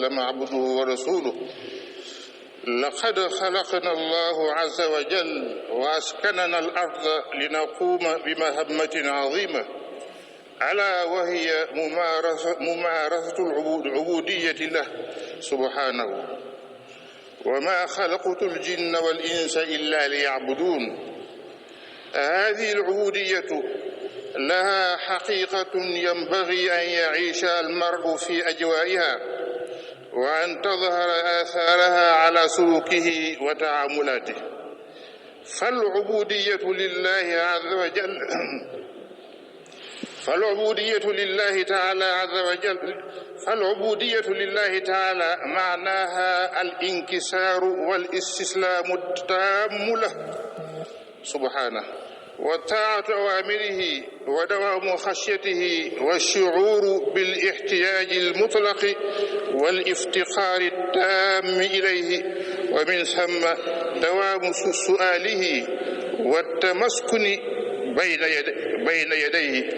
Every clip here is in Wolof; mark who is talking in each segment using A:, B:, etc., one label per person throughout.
A: عبده ورسوله. لقد خلقنا الله عز وجل وأسكننا الأرض لنقوم بمهمة عظيمة، ألا وهي ممارسة العبودية له سبحانه. وما خلقت الجن والإنس إلا ليعبدون. هذه العبودية لها حقيقة ينبغي أن يعيش المرء في أجوائها، وأن تظهر آثارها على سلوكه وتعاملاته. فالعبودية لله تعالى معناها الانكسار والاستسلام التام له سبحانه، وطاعة أوامره ودوام خشيته والشعور بالاحتياج المطلق والافتقار التام إليه، ومن ثم دوام سؤاله والتمسكن بين يديه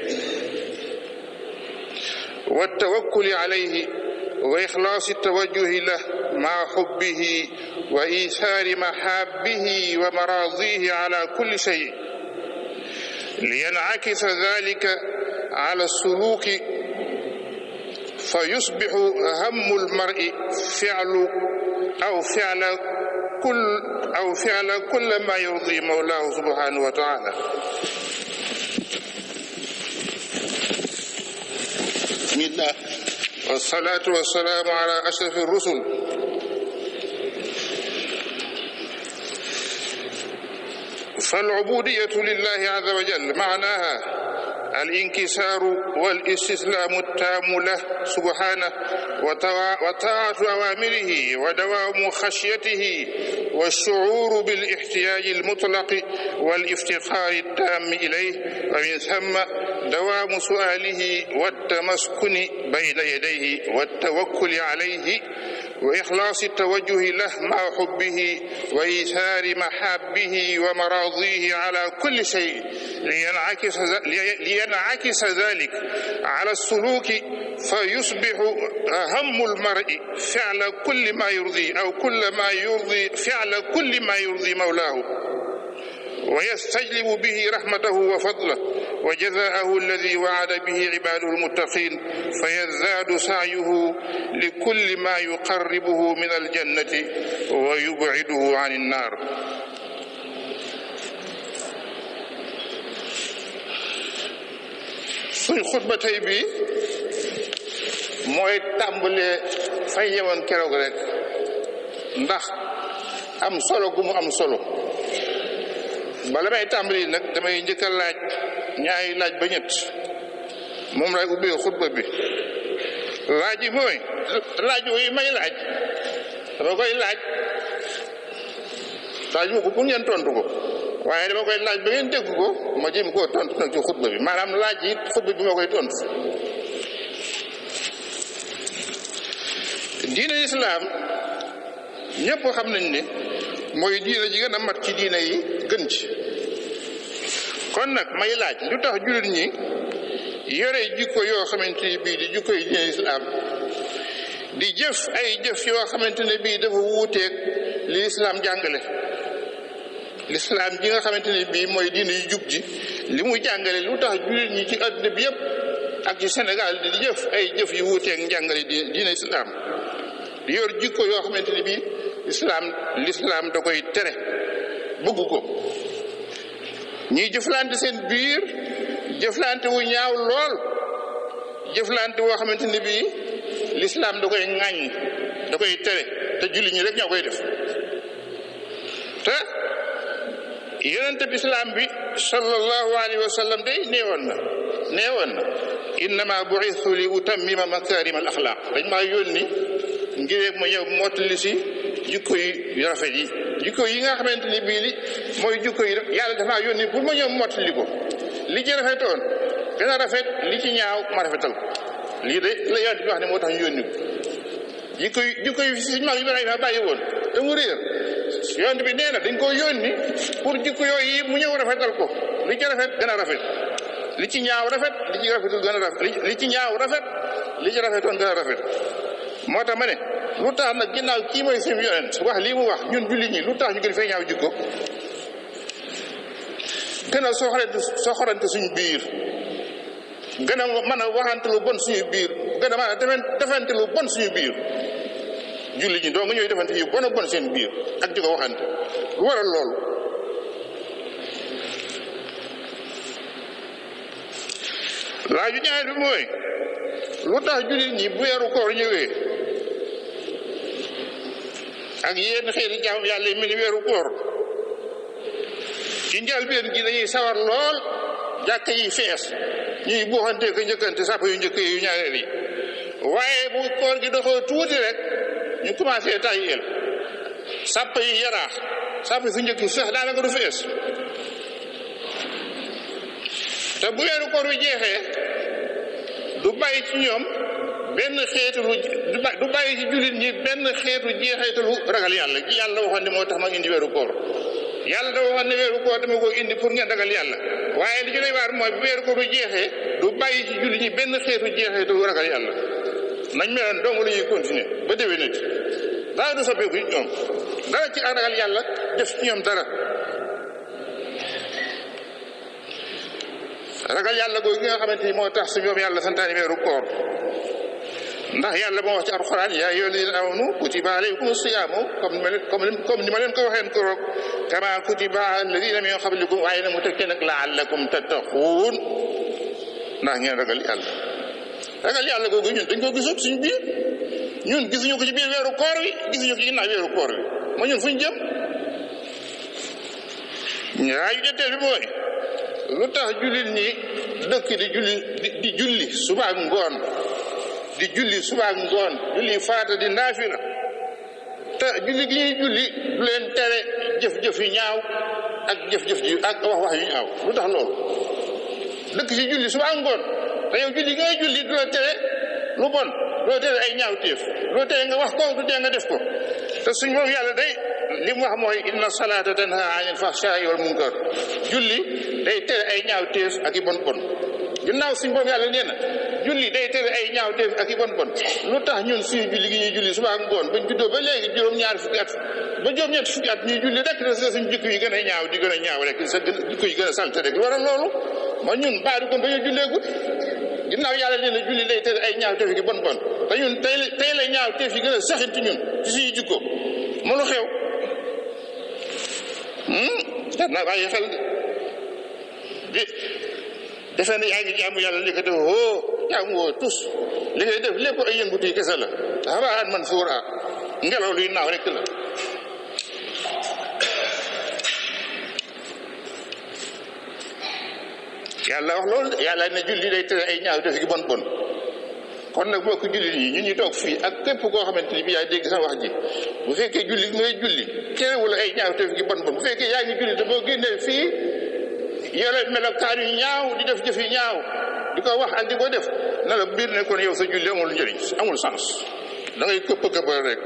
A: والتوكل عليه وإخلاص التوجه له مع حبه وإيثار محابه ومراضيه على كل شيء، لينعكس ذلك على السلوك فيصبح هم المرء فعل كل ما يرضي مولاه سبحانه وتعالى. بسم الله والصلاة والسلام على أشرف الرسل فالعبودية لله عز وجل معناها الانكسار والاستسلام التام له سبحانه، وطاعة أوامره ودوام خشيته والشعور بالاحتياج المطلق والافتقار التام إليه، ومن ثم دوام سؤاله والتمسكن بين يديه والتوكل عليه وإخلاص التوجه له مع حبه وإيثار محابه ومراضيه على كل شيء، لينعكس ذلك على السلوك فيصبح هم المرء فعل كل ما يرضي مولاه، ويستجلب به رحمته وفضله وجزاءه الذي وعد به عباده المتقين، فيزداد سعيه لكل ما يقربه من الجنة ويبعده عن النار. suñ xutba tey bi mooy tàmbale fay ñëwoon keroog rek, ndax am solo gu mu am solo. bala may tàmbali nag damay njëkk a laaj ñaari laaj ba ñett, moom lay ubbee xutba bi. laaj yi mooy laaj yooyu may laaj dama koy laaj ma ko pour ngeen tontu ko, waaye dama koy laaj ba ngeen dégg ko ma jéem koo tontu nag ci xutba bi, maanaam laaj yi xutba bi ma koy tontu. diine islaam ñëpp xam nañ ne mooy diine ji gën a mat ci diine yi gën ci. kon nag may laaj lu tax jullit ñi yore jikko yoo xamante ne bii di jikko yi diine islaam di jëf ay jëf yoo xamante ne bii dafa wuuteeg li islaam jàngale. lislaam ji nga xamante ne bii mooy diine yu jub ji li mu jàngale, lu tax jullit ñi ci àdduna bi yëpp ak ci Sénégal di jëf ay jëf yu wuuteeg njàngale diine islaam, di yor jikko yoo xamante ne bii lislaam da koy tere, bëgg ko. ñuy jëflante seen biir jëflante wu ñaaw lool, jëflante woo xamante ne bii lislaam da koy ŋàññ, da koy tere, te jullit ñi rek ñoo koy def. te yonent bi islaam bi sallallahu alayhi wa sallam day neewoon na innama bu'ithtu li utammima makarim al axlaaq, dañ maa yónni ngir ma ñëw mottali si jikko yu rafet yi, jikko yi nga xamante ni bii li mooy jikko yi yàlla dafa yónni pour ma ñëw mottali ko. li ci rafetoon gën a rafet, li ci ñaaw ma rafetal ko. lii de la yonent bi wax ne moo tax ñu yónni ko. jikko yi suñu maam Ibrahima bàyyi woon te mu réer, yonent bi nee na dañ ko yónni pour jikko yooyu mu ñëw rafetal ko. li ci rafet gën a rafet, li ci ñaaw rafet, li ci rafetul gën a rafet, li ci ñaaw rafet, li ci rafetoon gën a rafet. moo tax ma ne lu tax nag ginnaaw kii mooy suñu yonent wax lii mu wax ñun jullit ñi lu tax ñu gën fay ñaaw jikko gën a soxorante suñu biir gën a mën a waxante lu bon suñu biir gën a mën a defante lu bon suñu biir jullit ñi doo nga ñooy defante yu bon a bon seen biir ak di ko waxante lu waral loolu laaju ñaar bi mooy lu tax jullit ñi bu weeru koor ñëwee ak yenn xeeti jaam yàlla yi mel ni weeru koor ci njëlbéen gi dañuy sawar lool jàkk yi fees ñuy buuxante ko njëkkante sàpp yu njëkk yu ñaareel yi waaye bu koor gi doxoo tuuti rek ñu commencé tayyeel sàpp yi yaraax sàpp su njëkk sax daanaka du fees te bu weeru koor bi jeexee du bàyyi ci ñoom benn xeetu du bàyyi ci jullit ñi benn xeetu jeexeetalu ragal yàlla ci yàlla waxoon ne moo tax ma indi weeru koor yàlla da waxoon ne weeru koor dama ko indi pour ngeen ragal yàlla waaye li ci doy waar mooy bu weeru koor bi jeexee du bàyyi ci jullit ñi benn xeetu jeexeetalu ragal yàlla nañ meloon dong la ñuy continuer ba déwénati dara du soppeeku ci ñoom dara ci ak ragal yàlla def ci ñoom dara ragal yàlla googu gi nga xamante ni moo tax su ñoom yàlla santaani weeru koor ndax yàlla moo wax ci alxuraan yaa ayyuhal lazina aamanu kutiba alaykumus siyaamu comme ni ma leen ko waxeen ko roog kama kutiba alal lazina min qablikum waaye na mu tekkee nag la'allakum tattaquun ndax ngeen ragal yàlla googu ñun dañ ko gisul suñu biir ñun gisuñu ko ci biir weeru koor wi gisuñu ko ci ginnaaw weeru koor wi ma ñun fuñ jëm ñaaju ñetteel bi mooy lu tax jullit ñi dëkk di julli suba ak ngoon di julli suba ak ngoon julli faata di naafila te julli gi ñuy julli du leen tere jëf-jëf yu ñaaw ak jëf-jëf yu ak wax yu ñaaw lu tax loolu dëkk ci julli suba ak ngoon te yow julli gi ngay julli du la tere lu bon du la tere ay ñaaw téef du la tere nga wax ko du tere nga def ko te suñ moom yàlla day li mu wax mooy inna salaata tanha anil fahshaa'i wal munkar julli day tere ay ñaaw téef ak i bon bon ginnaaw suñ moom yàlla nee na julli day tere ay ñaaw téef ak i bon bon lu tax ñun suñu julli gi ñuy julli suba ak ngoon bañ juddoo ba léegi juróom-ñaari fukki at ba juróom-ñetti fukki at ñuy julli rek da suñu jikko yi gën a ñaaw di gën a ñaaw rek sa jikko yi gën a salte rek lu waral loolu ma ñun baadu kon dañoo julleegut ginnaaw yàlla nee na julli day tere ay ñaaw téef ak i bon bon te ñun tey la ñaaw téef yi gën a saxinti ñun ci suñu jikko mu lu xew jar naa bàyyi xel de defe ne yaa ngi jaamu yàlla li ko def jaamu woo tus li ngay def lépp ay yëngutu yi kese la habaan mansuura ngelaw luy naaw rek la yàlla wax loolu yàlla ne julli day tere ay ñaaw def gi bon bon kon nag bokk jullit yi ñun ñu toog fii ak képp koo xamante ni bi yaa dégg sama wax ji bu fekkee julli ngay julli terewul ay ñaaw def gi bon bon bu fekkee yaa ngi julli te boo génnee fii yore melokaan yu ñaaw di def jëf yu ñaaw di ko wax ak di ko def na la biir ne kon yow sa julli amul njëriñ amul sens da ngay këpp këppal rek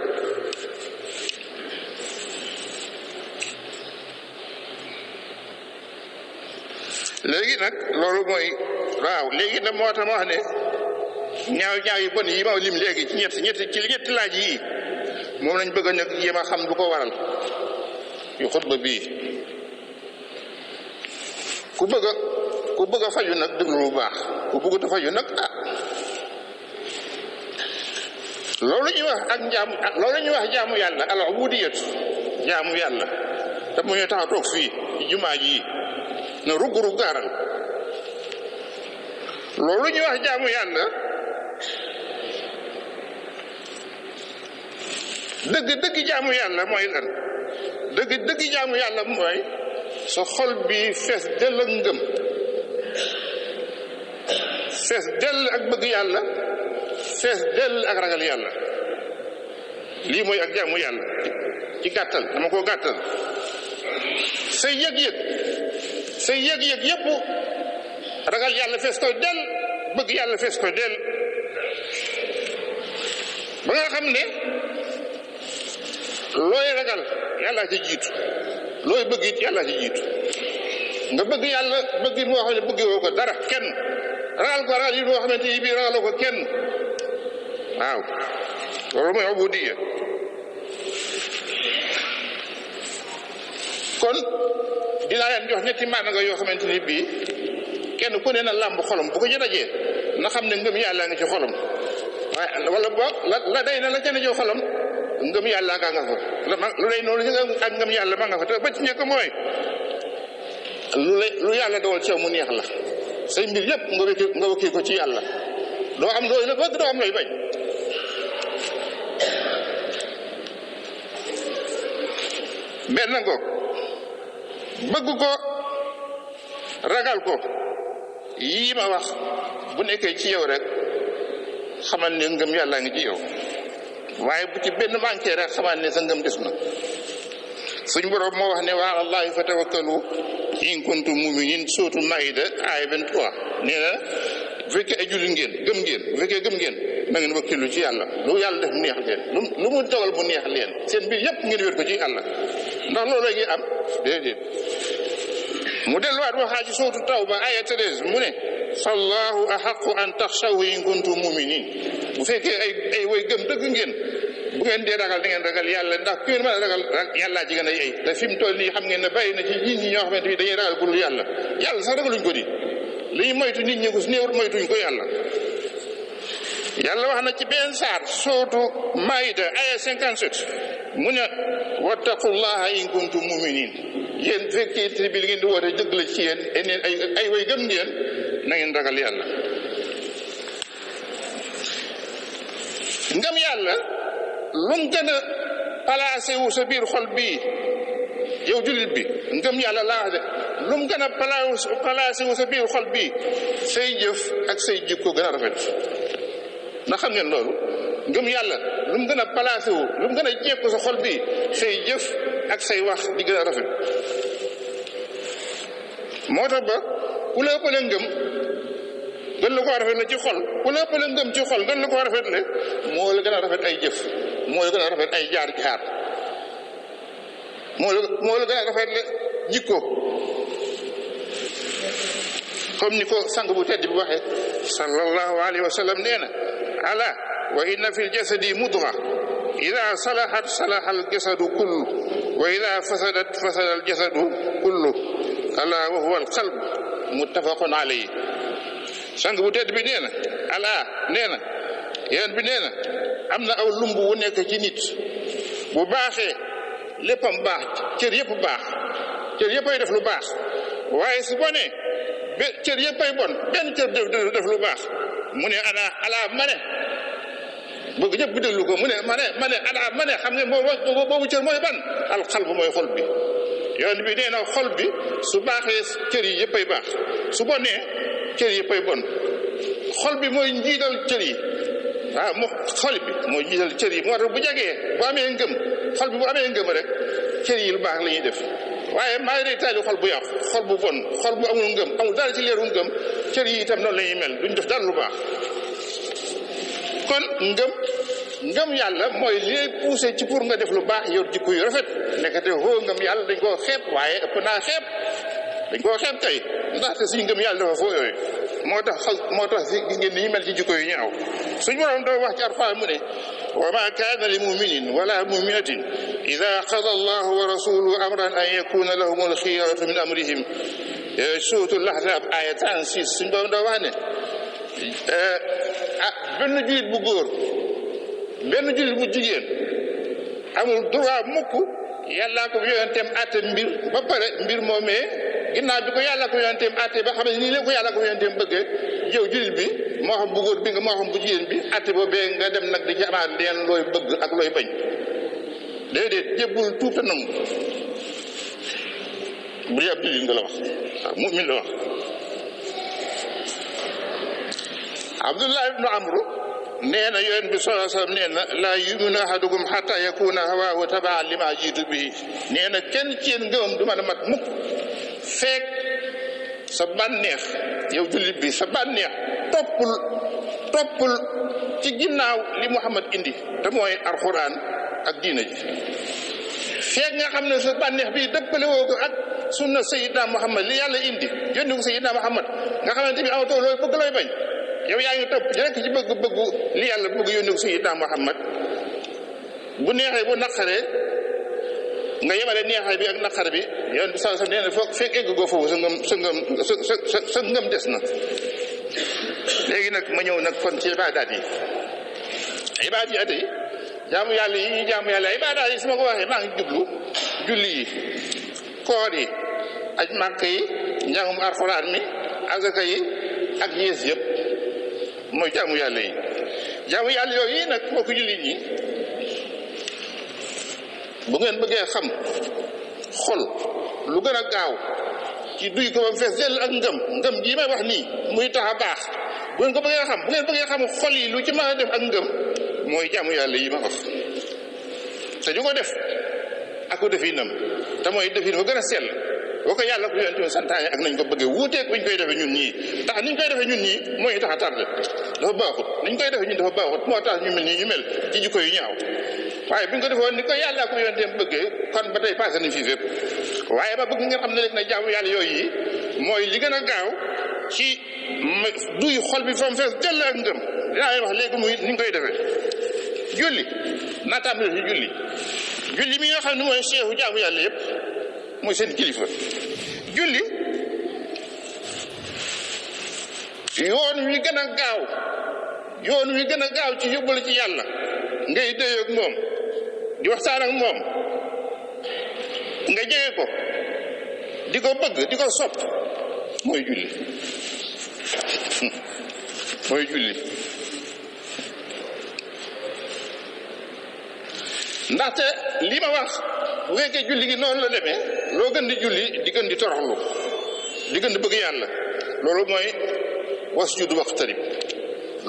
A: léegi nag loolu mooy waaw léegi nag moo tax ma wax ne ñaaw yu bon yi ma lim léegi ci ñetti laaj yi moom lañ bëgg a nag jéem a xam du ko waral yu xutba bii ku bëgg a faju nag déglu bu baax ku bëggut a faju nag loolu ñuy wax ak njaamu loolu ñuy wax jaamu yàlla al ubudiyatu jaamu yàlla te mu ñu tax a toog fii ci jumaa ji na rugg gaaral loolu ñuy wax jaamu yàlla dëgg jaamu yàlla mooy lan dëgg jaamu yàlla mooy sa xol bi fees dell ak ngëm fees dell ak bëgg yàlla fees dell ak ragal yàlla lii mooy ak jaamu yàlla ci gàttal dama koo gàttal say yëg-yëg yépp ragal yàlla fees koy dell bëgg yàlla fees koy dell ba nga xam ne looy ragal yàlla ci jiitu looy bëgg it yàlla ci jiitu nga bëgg yàlla bëgg it moo xam ne bëgg woo ko dara kenn ragal ko ragal yi moo xamante ni bii ragaloo ko kenn waaw loolu mooy ubudiya. kon dinaa leen jox ñetti maanaam yoo xamante ni bii kenn ku ne na làmb xolam bu ko ci dajee na xam ne ngëm yàlla nga ci xolam waaye wala boog la day na la ca ne jox xolam ngëm yàlla nga fa lu lay noonu ak ngëm yàlla ma nga fa te ba ci njëkk mooy lu yàlla dogal ci yow mu neex la say mbir yëpp nga wëkki ko ci yàlla doo am looy la bëgg doo am looy bañ. benn ngoog bëgg ko ragal ko yii ma wax bu nekkee ci yow rek xamal ne ngëm yàlla ngi ci yow waaye bu ci benn manqué rek xamal ne sa ngëm des na. suñ borom moo wax ne wa ala llahi fa tawakkalu in kuntum muminin sootu Maïda aaya 23 nee na bu fekkee ay jullit ngeen gëm ngeen bu fekkee gëm ngeen na ngeen wakkilu ci yàlla lu yàlla def mu neex leen lu mu dogal mu neex leen seen mbir yépp ngeen wér ko ci yàlla ndax loolu ngi am déedéet. mu delluwaat waxaa ci sootu Tawba aaya 13 mu ne fallahu ahaqu an taxshawhu in kuntum muminin bu fekkee ay way gëm dëgg ngeen bu ngeen dee ragal da ngeen ragal yàlla ndax ku ngeen mën a ragal yàllaa ci gën a yey te fi mu toll nii xam ngeen ne bàyyi na ci nit ñi ñoo xamante ni dañuy ragal ku dul yàlla sax ragaluñ ko di li ñu moytu nit ñi ko su néew moytuñ ko yàlla wax na ci benn saar sootu Maïda aya 57 mu ne wattaqullaha in kuntum muminin yéen fekkee bi li ngeen di woote dëgg la ci yéen ay way gëm ngeen na ngeen ragal yàlla. ngëm yàlla lu mu gën a placé wu sa biir xol bii yow jullit bi ngëm yàlla laa wax de lu mu gën a placé wu sa biir xol bii say jëf ak say jikko gën a rafet ndax xam ngeen loolu ngëm yàlla lu mu gën a placé wu lu mu gën a jekku sa xol bii say jëf ak say wax di gën a rafet. moo tax ba ku la ëppale ngëm gën la ko rafet la ci xol ku la ëppale ngëm ci xol gën la ko rafet le moo la gën a rafet ay jëf moo la gën a rafet ay jaar moo la gën a rafet le jikko comme ni ko sang bu tedd bi waxee sallallahu alayhi wa sallam nee na ala wa inna fi ljasadi mudga ida salahat salaha aljasadu kullu wa ida fasadat fasada aljasadu kullu ala wa huwa alqalb muttafaqun alayhi. sang bu tedd bi nee na ala nee na yéen bi nee na am na aw lumb wu nekk ci nit bu baaxee léppam baax cër yëpp baax cër yëppay def lu baax waaye su bonee cër yëppay bon benn cër def lu baax mu ne ala ma ne bëgg ñëpp bi déglu ko mu ne ma ne ala ma ne xam nga boobu cër mooy ban alxalb mooy xol bi. yoon bi nee na xol bi su baaxee cër yi yëppay baax su bonee cër yi yëppay bon xol bi mooy njiital cër yi waaw xol bi mooy njiital cër yi moo tax bu jagee bu amee ngëm xol bi bu amee ngëm rek cër yi lu baax la ñuy def waaye maa ngi lay taali xol bu yàqu xol bu bon xol bu amul ngëm amul dara ci leeru ngëm cër yi itam noonu la ñuy mel duñ def dara lu baax. kon ngëm yàlla mooy li lay poussé ci pour nga def lu baax yor jikko yu rafet nekkate hoo ngëm yàlla dañ koo xeeb waaye ëpp naa xeeb dañ koo xeeb tey ndaxte suñu ngëm yàlla dafa foo yooyu moo tax si gis ngeen ni ñu mel ci jikko yu ñaaw suñu borom dafa wax ci Alxuraan mu ne wa ma kaana li muminin wala muminatin ida qada allahu wa rasuluhu amran an yakuna lahum alxiyaratu min amrihim suuratul Ahzab aya 36 suñu borom dafa wax ne benn jullit bu góor benn jullit bu jigéen amul droit mukk yàllaa ko yonenteem àtte mbir ba pare mbir moomee ginnaaw bi ko yàllaa ko yonenteem àtte ba xam ne nii leen ko yàllaa ko yonenteem bëggee yow jullit bi moo xam bu góor bi nga moo xam bu jigéen bi àtte boobee nga dem nag di ci amaat leen looy bëgg ak looy bañ déedéet jébbul tuub te nangu bu dee ab jullit nga la wax waaw mu'min la wax. Abdullah ibnu Amru nee na yonent bi sallallahu alayhi wa sallam nee na laa yuminu ahadukum hatta yakuna hawaahu tabaan lima jiitu bihi nee na kenn ci yéen ngëmam du mën a mat mukk fekk sa bànneex yow jullit bi sa bànneex toppul ci ginnaaw li Muhammad indi te mooy alxuraan ak diina ji fekk nga xam ne sa bànneex bi dëppale woo ko ak sunna Sayyidina Muhammad li yàlla indi yónni ko Sayyidina Muhammad nga xamante bi amatoo looy bëgg looy bañ yow yaa ngi topp rek ci bëgg-bëggu li yàlla bëgg yónni ko Sayyidina Muhammad bu neexee bu naqaree nga yemale neexaay bi ak naqar bi yoon bi sax nee na foog fekk egg goo foofu sa ngëm des na. léegi nag ma ñëw nag kon ci ibaadaat yi jaamu yàlla yi ñuy jaamu yàlla ibaadaat yi su ma ko waxee maa ngi jublu julli yi koor yi aj màkk yi njàngum alxuraan mi azaka yi ak yées yëpp mooy jaamu yàlla yi. jaamu yàlla yooyu nag moo ko jullit ñi bu ngeen bëggee xam xol lu gën a gaaw ci duy ko ba mu fees dell ak ngëm jii may wax nii muy tax a baax bu ngeen ko bëggee xam bu ngeen bëggee xam xol yi lu ci mën a def ak ngëm mooy jaamu yàlla yi ma wax te ñu ko def ak ko definam te mooy defin fa gën a sell boo ko yàlla ko yonent santaane ak nañ ko bëggee wuuteeg buñ koy defee ñun ñii tax niñ koy defee ñun ñii mooy tax a tardé dafa baaxut niñ koy defee ñun dafa baaxut moo tax ñu mel nii ñu mel ci jikko yu ñaaw waaye buñ ko defoon ni ko yàlla ko yonent bëggee kon ba tey passé nañ fii fépp waaye ba bëgg ngeen xam ne léegi nag jaamu yàlla yooyu yi mooy li gën a gaaw ci duy xol bi fa mu fees dell ak ngëm dinaa leen wax léegi muy niñ koy defee julli naa tàmbali ci julli mi nga xam ne mooy seexu jaamu yàlla yëpp mooy seen kilifa julli yoon wi gën a gaaw ci yóbbu la ci yàlla ngay déyoo ak moom di waxtaan ak moom nga jege ko di ko bëgg di ko sopp mooy julli ndaxte li ma wax bu fekkee julli gi noonu la demee loo gën di julli di gën di toroxlu di gën di bëgg yàlla loolu mooy wasjuud waqtarib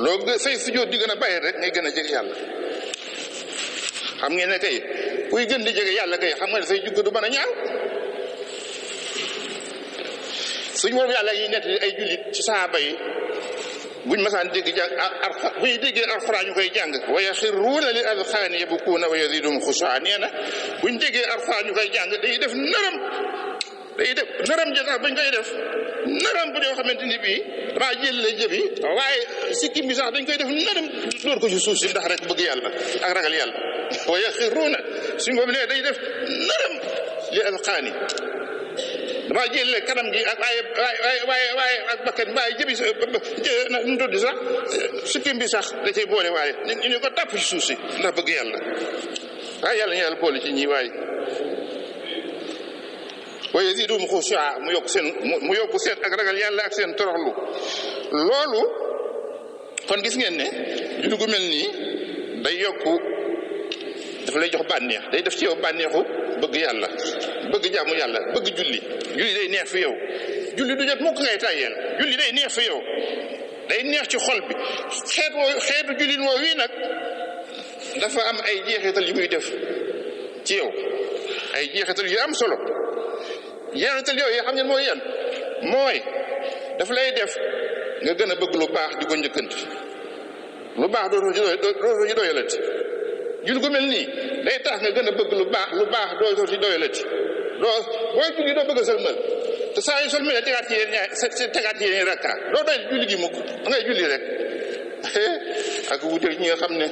A: loo say sujjóot di gën a bàyyi rek ngay gën a jege yàlla. xam ngeen ne kay kuy gën di jege yàlla kay xam nga ne say jugg du mën a ñaaw suñu borom yàlla yi nett ay jullit ci sahaaba yi buñ masaan dégg jàng buñuy déggee alxuraan ñu koy jàng wa yaxirruuna lil azqaani yabkuuna wa yaziiduhum xushuu'an nee na buñ déggee alxuraan ñu koy jàng day def nërëm ja tax bañ koy def nërëm bu dee xamante ni bii damaa jël la jëbi waaye sikkim bi sax dañ koy def nërëm dóor ko ci suuf si ndax rek bëgg yàlla ak ragal yàlla wa yaxirruuna suñ boobu ne day def nërëm lil azqaani damaa jël kanam gi ak waaye ak bakkan waaye jëbi nu tudd sax sikkim bi sax da cay boole waaye ñu ne ko tàpp ci suuf si ndax bëgg yàlla waaye yàlla ñu yàlla boole ci ñi waaye wa yaziiduhum xushuu'an mu yokk seen ak ragal yàlla ak seen toroxlu loolu kon gis ngeen ne julli gu mel nii day yokku dafa lay jox bànneex day def ci yow bànneexu bëgg yàlla bëgg jaamu yàlla bëgg julli day neex fi yow julli du jot mukk ngay tàyyeel julli day neex fi yow day neex ci xol bi xeetu jullin woo wii nag dafa am ay jeexital yu muy def ci yow ay jeexital yu am solo jeexital yooyu xam ngeen mooy yan mooy daf lay def nga gën a bëgg lu baax di ko njëkkanti lu baax dootoo ci doyalati julli gu mel nii day tax nga gën a bëgg lu baax dootoo ci doyalati booy julli doo bëgg a sëlmal te saa yu sëlmalee tegaat ci yéen rakka doo doy julli gi mukk da ngay julli rek ak wuuteeg ñi nga xam ne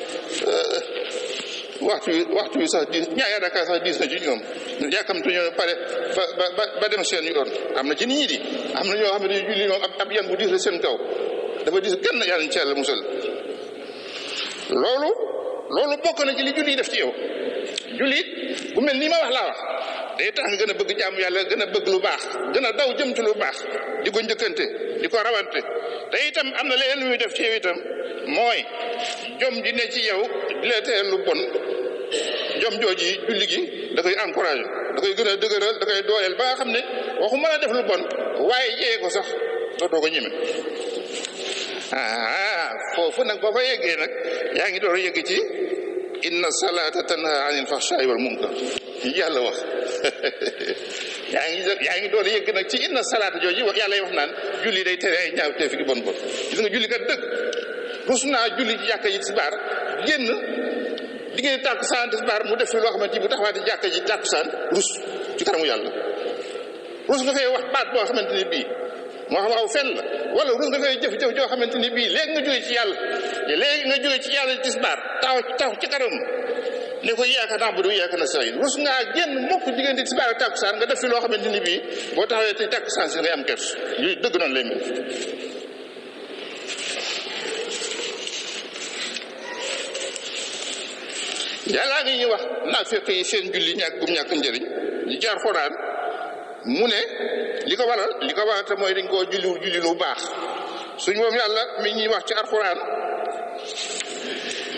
A: waxtu wi sax diis ñaari rakka sax diis na ci ñoom yàkkamtu ñoo pare ba dem seen yoon am na ci nit ñi di am na ñoo xam ne julli moom ab yan bu diis la seen kaw dafa diis kenn yàlla ñu ci yàlla musal loolu bokk na ci li julli def ci yow julli bu mel nii ma wax laa wax day tax nga gën a bëgg jaamu yàlla gën a bëgg lu baax gën a daw jëm ci lu baax di ko njëkkante di ko rawante te itam am na leneen lu muy def ci yow itam mooy jom ji ne ci yow di la teel lu bon jom jooji julli gi da koy encouragé da koy gën a dëgëral da koy dooleel ba nga xam ne waxu mën a def lu bon waaye jege ko sax dootoo ko ñeme foofu nag boo fa yeggee nag yaa ngi door a yegg ci inna salata tanha anil fahsha'i wal munkar yàlla wax yaa ngi door a yegg nag ci inna salata jooju yàlla wax naan julli day tere ay ñaaw teef gi bon gis nga julli kat dëgg rus naa julli ci jàkka ji tisbaar génn liggéey tàkkusaan tisbaar mu def fi loo xamante ni bu taxawaati jàkka ji tàkkusaan rus ci kanamu yàlla rus nga fay wax baat boo xamante ni bii moo xam aw fen la wala rus nga fay jëf-jëf joo xamante ni bii léegi nga jóge ci yàlla ci tisbaar taxaw ci kanam ne ko iyyaka na'budu wa iyyaka nasta'iin rus ngaa génn mukk diggante tisbaar ak takkusaan nga def fi loo xamante ni bii boo taxawee te takkusaan si ngay am kers yu dëgg noonu lay mel. yàllaa ngi ñuy wax naafiq yi seen julli ñàkk njëriñ li ci Alxuraan mu ne li ko waral te mooy dañ koo julli lu baax suñ moom yàlla mi ñuy wax ci Alxuraan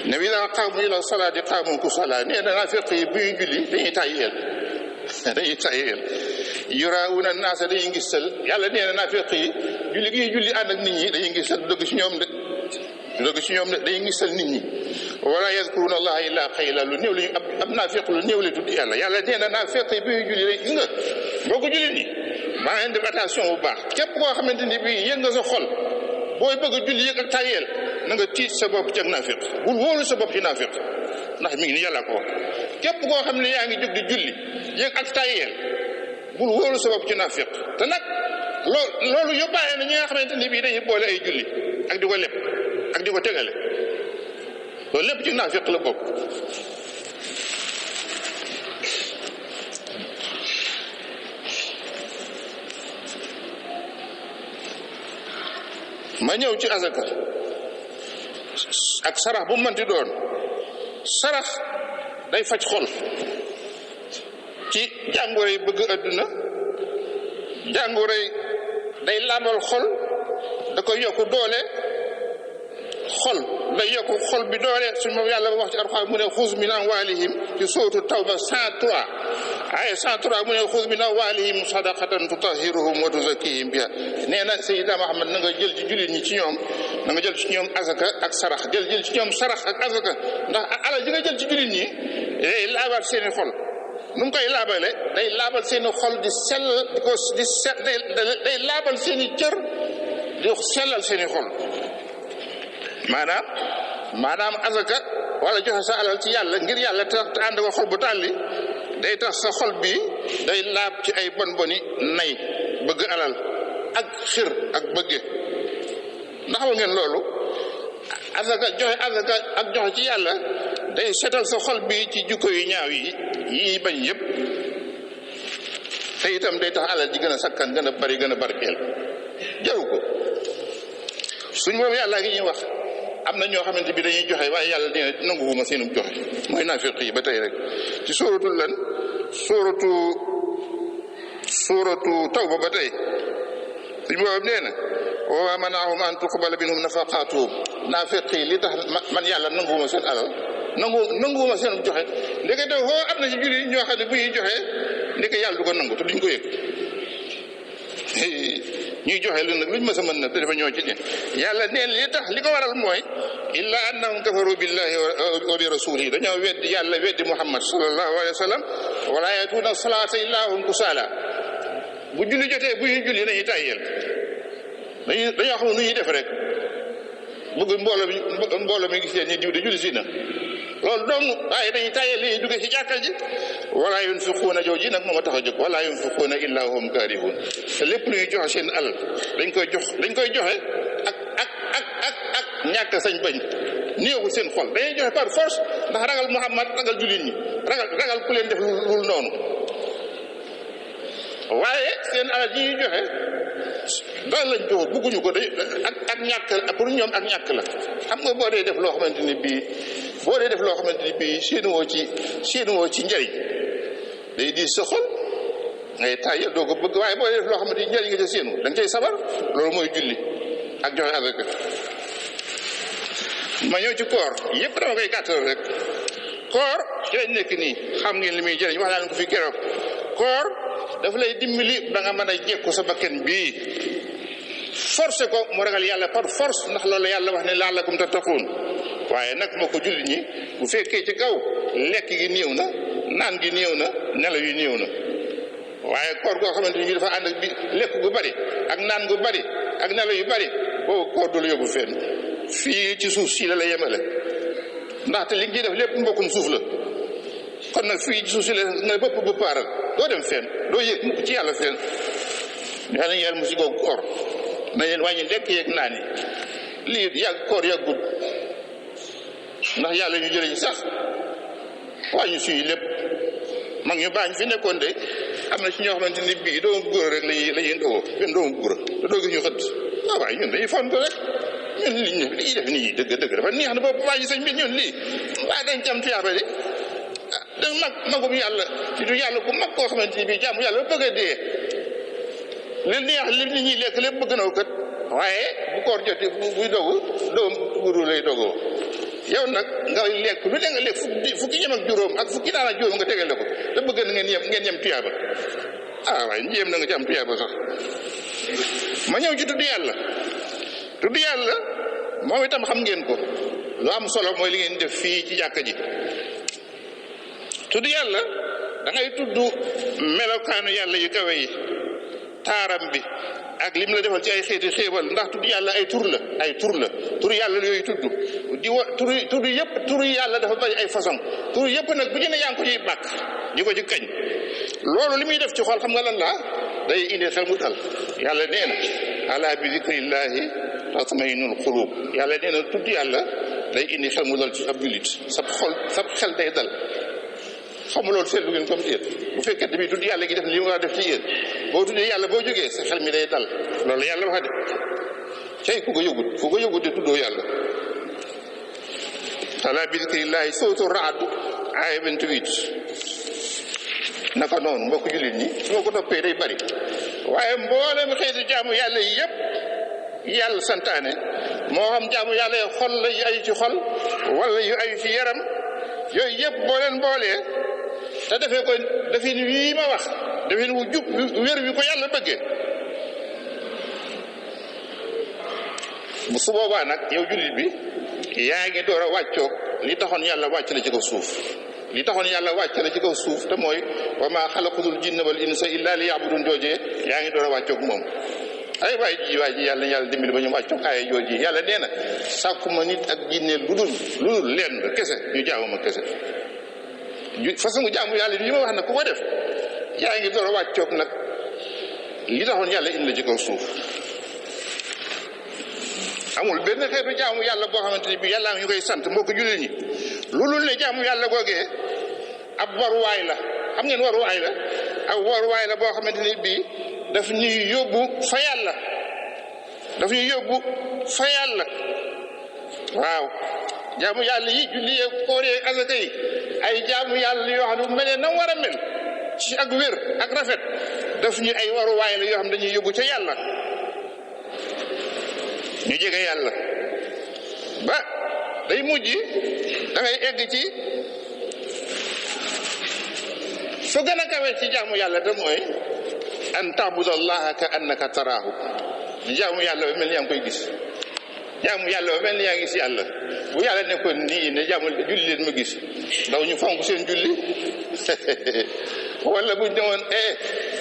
A: ne idaa qaamu ila salaati qaamu kusalaa nee na naafiq yi bu ñuy julli dañuy tayyeel yuraa'uuna naasa dañuy ngistal yàlla nee na naafiq yi julli gi julli ànd ak nit ñi dañuy ngistal dëgg ci ñoom de dañuy ngistal nit ñi wala yazkuruuna allaha illaa qaliilaa lu néew la ab naafiq lu néew la tudd yàlla nee na naafiq yi bu ñuy julli rek gis nga boo ko julli nii maa ngi leen def attention bu baax képp koo xamante ni bii yëg nga sa xol booy bëgg a julli yëg ak tayyeel na nga tiit sa bopp ci ak naafiq bul wóolu sa bopp ci naafiq ndax mi ngi ni yàlla ko wax képp koo xam ne yaa ngi jóg di julli yëg ak tayyeel bul wóolu sa bopp ci naafiq te nag loolu yóbbaale na ñi nga xamante ni bii dañuy boole ay julli ak di ko leb ak di ko tegale loolu lépp ci naafiq la bokk. ma ñëw ci azaka ak sarax bu mu mënti doon sarax day faj xol ci jàngoro yi bëgg adduna jàngoro yi day laabal xol da koy yokku doole xol day yokku xol bi doole suñu moom yàlla wax ci Alxuraan mu ne xuz min amwaalihim ci sóotu Tawba 103 ay 103 mu ne xuz min amwaalihim sadaqatan tutahhiruhum wa tuzakkihim biha nee na Seydina Muhammad na nga jël ci jullit ñi ci ñoom na nga jël ci ñoom azaka ak sarax jël ci ñoom sarax ak azaka ndax alal ji nga jël ci jullit ñi day laabal seeni xol nu mu koy laabale day laabal seeni xol di sell day laabal seeni cër di sellal seeni xol maanaam azaka wala joxe sa alal ci yàlla ngir yàlla te ànd ko xol bu tàlli day tax sa xol bi day laab ci ay boni nay bëgg alal ak xir ak bëgge ndax wa ngeen loolu joxe azaka ak joxe ci yàlla day setal sa xol bi ci jukko yu ñaaw yi bañ yëpp te itam day tax alal ji gën a sakkan gën a bari gën a barkeel jaru ko suñ moom yàlla ngi ñuy wax am na ñoo xamante bi dañuy joxe waaye yàlla dina nanguwuma seenum joxe mooy naafiq yi ba tey rek ci sóoratul lan sóoratu Tawba ba tey suñ boobu nee na wa maa manaahum an tuqbala minhum nafaqaatuhum naafiq yi li tax man yàlla nanguwuma seen alal nanguwuma seenum joxe ndeke def foo am na ci julli ñoo xam ne bu ñuy joxe ndeke yàlla du ko nangu te duñ ko yëg ñuy joxe lu nag luñ mës a mën nag te dafa ñëw ci ne yàlla neen li tax li ko waral mooy illa annahum kafaru billahi wa bi rasulihi dañoo weddi yàlla weddi Muhammad sallallahu alayhi wa sallam wala yatuuna salaata illa hum kusaala bu julli jotee bu ñuy julli nañuy tàyyeel dañoo xam nu ñuy def rek bëgg mbooloo mi gis leen ni diw di julli si na loolu dong waaye dañuy tàyyeel li duggee ci jàkkal ji wala yunfiquuna jooji nag moom a tax a jóg wala yunfiquuna illa hum kaarihuun te lépp luy joxe seen alal dañ koy joxe ak ñàkk sañ bañ néewul seen xol dañuy joxe par force ndax ragal Muhammad ragal jullit ñi ragal ku leen def lu noonu waaye seen alal yi ñuy joxe dara lañ jox bugguñu ko de ak ñàkk pour ñoom ak ñàkk la xam nga boo dee def loo xamante ni bii séenuwoo ci njëriñ day di sa xol ngay tàyyal doo ko bëgg waaye boo dee def loo xamante ni njëriñ nga ca séenu da nga cay sabar loolu mooy julli ak joxe azaka ma ñëw ci koor yëpp dama koy gàttal rek koor ci lañ nekk nii xam ngeen li muy jëriñ wax naa leen ko fi keroog koor dafa lay dimbali ba nga mën a jekku sa bakkan bii forcé ko mu ragal yàlla par force ndax loolu yàlla wax ne la'allakum tattaquun waaye nag moo ko jullit ñi bu fekkee ci kaw lekk gi néew na naan gi néew na nelaw yi néew na waaye koor goo xamante ni dafa ànd ak bi lekk gu bari ak naan gu bari ak nelaw yu bari boobu koor du la yóbbu fenn fii ci suuf si la yemale ndaxte li nga ciy def lépp mbokkum suuf la kon nag fii ci suuf si la nga bëpp bu paaral doo dem fenn doo yëg mukk ci yàlla fenn yàlla ñu yàlla mu si googu koor na leen wàññi lekk yeeg naan yi lii yàgg koor yàggul ndax yàlla ñu jëriñ sax wàññi suñu lépp mag ñu baax ñu fi nekkoon de am na ci ñoo xamante ni bii doomu góor rek lañuy ndogoo benn doomu góor te doo gis ñu xëdd waaye ñun dañuy font rek ñun lii def nii dëgg dafa neex na boobu waa ji sëñ bi ñun lii waaye dañ ci am tuyaaba de da magum yàlla ci du yàlla ku mag koo xamante ni bii jàmm yàlla bëgg a dee li neex li nit ñi lekk lépp bëgg na ko kat waaye bu koor jotee buy dogu doom guru lay dogoo yow nag nga lekk lu ne nga lekk fukki ñam ak juróom ak fukki naan ak juróom nga tegale ko te bëgg na ngeen yem tuyaaba waaye njéem na nga ci am tuyaaba sax ma ñëw ci tudd yàlla moom itam xam ngeen ko lu am solo mooy li ngeen def fii ci jàkka ji tudd yàlla da ngay tudd melokaanu yàlla yu kawe yi taaram bi ak lim la defal ci ay xeeti xéewal ndax tudd yàlla ay tur la tur yàlla yooyu tudd tur yàlla dafa bari ay façon tur yëpp nag bu jëne yaa ngi ko ciy bàkk di ko ci kañ loolu li muy def ci xol xam nga lan la day indi xel mu dal yàlla nee na ala bi zikrillahi tatma'innul qulub yàlla nee na tudd yàlla day indi xel mu dal ci ab jullit sab xel day dal xam nga loolu seetlu ngeen comme déet bu fekkee tamit tudd yàlla gi def li mu war a def ci yéen boo tuddee yàlla boo jógee sa xel mi day dal loolu yàlla wax de cay ku ko yëgut de tuddoo yàlla ala bi zikrillahi sootu Ra'd aaya 28 naka noonu mbokk jullit ñi su ma ko toppee day bari waaye mboolem xeeti jaamu yàlla yi yëpp yàlla santaane moo xam jaamu yàlla yi xol la yu ayu ci xol wala yu ayu ci yaram yooyu yëpp boo leen boolee te defee ko defin wii ma wax defin wu jub wér wi ko yàlla bëggee bu su boobaa nag yow jullit bi yaa ngi door a wàccoog li taxoon yàlla wàcc la ci kaw suuf li taxoon yàlla wàcc la ci kaw suuf te mooy wa maa xalaqtul jinna wal insa illa li ya'budun joojee yaa ngi door a wàccoog moom ay waay ji yàlla na yàlla dimbali ba ñu wàccoog aaya jooji yàlla nee na sàkkuma nit ak jinne lu dul leen kese ñu jaamu ma kese façon jaamu yàlla li ma wax nag ku ko def yaa ngi door a wàccoog nag li taxoon yàlla indi la ci kaw suuf amul benn xeetu jaamu yàlla boo xamante ni bi yàlla ñu koy sant moo ko jullit ñi loolu ne jaamu yàlla googee ab waruwaay la xam ngeen waruwaay la ab waruwaay la boo xamante ni bii daf ñuy yóbbu fa yàlla waaw jaamu yàlla yi julli yeeg koor yeeg azaka yi ay jaamu yàlla yoo xam ne mel ne na war a mel ci ak wér ak rafet daf ñu ay waruwaay la yoo xam dañuy yóbbu ca yàlla ñu jege yàlla ba day mujj da ngay egg ci fa gën a kawe ci jaamu yàlla te mooy an ta'budallaha ka annaka taraahu jaamu yàlla ba mel ni yaa ngi koy gis jaamu yàlla ba mel ni yaa ngi gis yàlla bu yàlla nekkoon nii ne jaamu julli leen ma gis ndaw ñu fonk seen julli wala buñ ne woon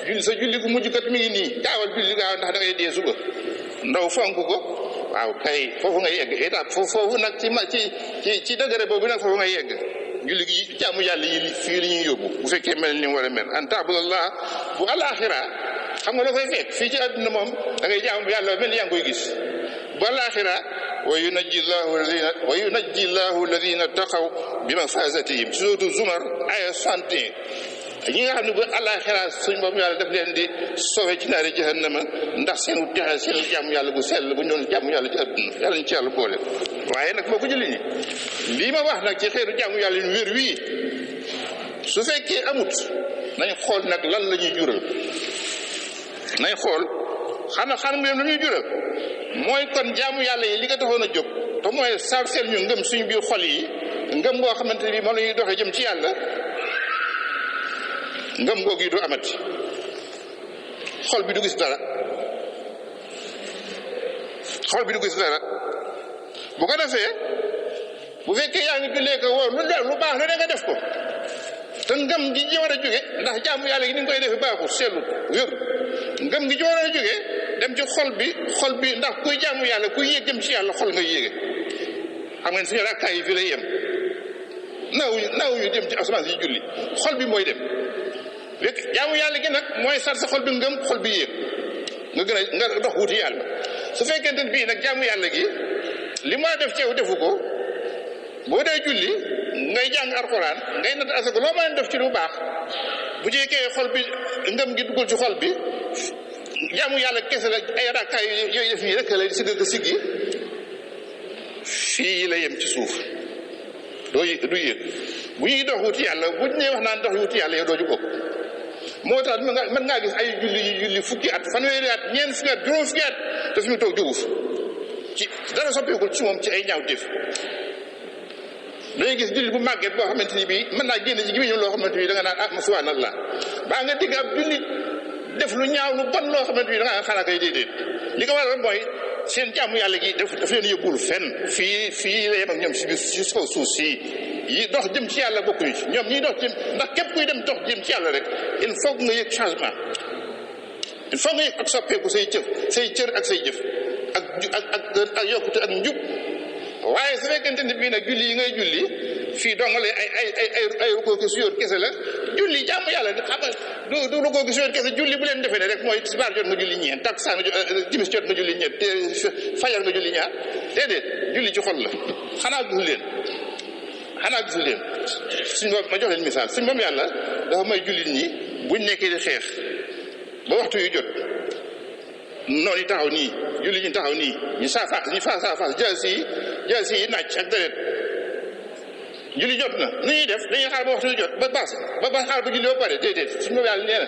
A: julli sa julli gu mujj kat mi ngi nii gaawal julli gaaw ndax da ngay dee suba ndaw fonk ko waaw kay foofu ngay yegg étape foofu nag ci dëgëre boobu nag foofu ngay yegg julli gi jaamu yàlla yi fii li ñuy yóbbu bu fekkee mel ni mu war a mel an ta'budallah bu alaxira xam nga la koy fekk fii ci àdduna moom da ngay jaamu yàlla mel ni yaa ngi koy gis bu alaxira wa yunajji llahu alladina taqaw bi mafazatihim suratu Zumar aya 61 ñi nga xam ne bu alaxira suñ borom yàlla daf leen di sowe ci naari jahannama ndax seen texe seen jaamu yàlla bu sell bu ñu doon jaamu yàlla ci àdduna yàlla ñu ci yàlla boole waaye nag boo ko jëlee ni lii ma wax nag ci xeetu jaamu yàlla yu wér wii su fekkee amut nañ xool nag lan la ñuy jural nañ xool xam ngeen lu ñuy jural mooy kon jaamu yàlla yi li nga taxoon a jóg te mooy sarsel ñu ngëm suñ biir xol yi ngëm boo xamante ne bii moom la ñuy doxee jëm ci yàlla ngëm googu yi du amati xol bi du gis dara bu ko defee bu fekkee yaa ngi jullee ko wóor lu baax lu ne nga def ko te ngëm gi ci war a jóge ndax jaamu yàlla gi ni nga koy defee baaxul seetlu wér ngëm gi ci war a jóge dem ci xol bi ndax kuy jaamu yàlla kuy yéeg jëm ci yàlla xol nga yéege xam ngeen suñu rakkaay yi fii lay yem naaw ñu dem ci asamaan si julli xol bi mooy dem léegi jaamu yàlla gi nag mooy sar sa xol bi ngëm xol bi yéeg nga dox wuti yàlla su fekkente bii nag jaamu yàlla gi li ma def ceew defu ko boo dee julli ngay jàng alxuraan ngay natt asaka loo mën def ci lu baax bu jekkee xol bi ngëm gi duggul ci xol bi jaamu yàlla kese la ay rakkaay yooyu def nii rek la sigg ko siggi fii la yem ci suuf du yëg bu ñuy dox wuti yàlla bu ñu wax naan dox wuti yàlla yow doo ci bokk moo tax mën ngaa gis ay julli fukki at fanweeri at ñeent fukki at juróom fukki at te fi mu toog jógu ci dara soppeekul ci moom ci ay ñaawteef dañuy gis jullit bu màgget boo xamante ni bii mën naa génn ci gi loo xamante ni da nga naan ma subhanallah baa nga digg ab jullit def lu ñaaw lu bon loo xamante ni da nga xanaa koy déedéet li ko waral mooy seen jaamu yàlla gi daf leen yóbbul fenn fii la yem ak ñoom si biir si kaw suuf si yi dox jëm ci yàlla bokkuñu ci ñoom ñiy dox jëm ndax képp kuy dem dox jëm ci yàlla rek il faut nga yëg changement il faut nga yëg ak soppeeku say cër ak say jëf ak yokkute ak njub waaye su fekkente ne bii nag julli yi ngay julli fii dongale ay rukkoo ki su yor kese la julli jaamu yàlla xam nga du rukkoo ki su yor kese julli bu leen defee ne rek mooy tisbaar jot nga julli ñeent takkusaan timis jot nga julli ñeent fajar nga julli ñaar déedéet julli ci xol la xanaa gisul leen suñ bopp ma jox leen misaal suñ moom yàlla dafa may jullit ñi buñ nekkee di xeex ba waxtu yu jot noonu yi taxaw nii julli ñi taxaw nii ñu face à face jaasi yi naaj ak deret julli jot na nu ñuy def dañuy xaar ba waxtu yu jot ba xaar ba julli ba pare déedéet suñu moom yàlla nee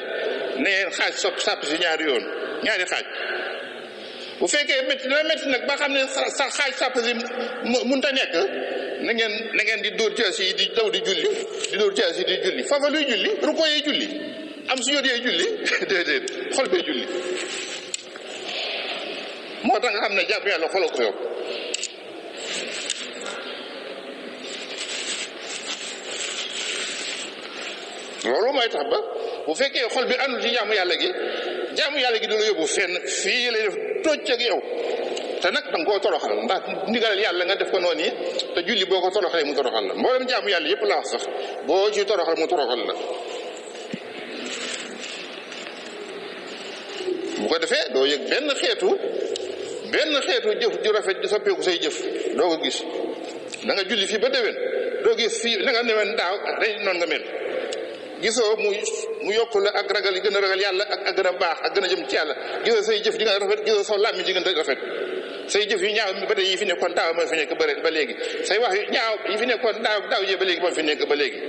A: na ngeen xaaj sàpp si ñaari xaaj bu fekkee métti nag ba xam ne sa xaaj sàpp si mënut a nekk na ngeen di dóor jaasi yi di daw di dóor jaasi yi di julli foofa luy julli rukkoo yee julli am su jot yee julli déedéet xol bee julli moo tax nga xam ne jàpp yàlla xoloo ko yokk loolu mooy tax ba bu fekkee xol bi àndul ci jaamu yàlla gi du la yóbbu fenn fii lay def tocc ak yow te nag danga koo toroxal ndax ndigalal yàlla nga def ko noonu yi te julli boo ko toroxalee mu toroxal la mboolem jaamu yàlla yëpp la wax sax boo ci toroxal mu toroxal la bu ko defee doo yëg benn xeetu jëf ju rafet di soppeeku say jëf doo ko gis da nga julli fii ba déwén doo gis fii na nga newen daaw day noonu nga mel gisoo mu yokk la ak ragal yi gën a ragal yàlla ak gën a baax ak gën a jëm ci yàlla gisoo say jëf di nga rafet gisoo saw làmmiñ ji gën a rafet say jëf yu ñaaw ba tey yi fi nekkoon daaw moo fi nekk ba léegi say wax yu ñaaw yi fi nekkoon daaw jee ba léegi moo fi nekk ba léegi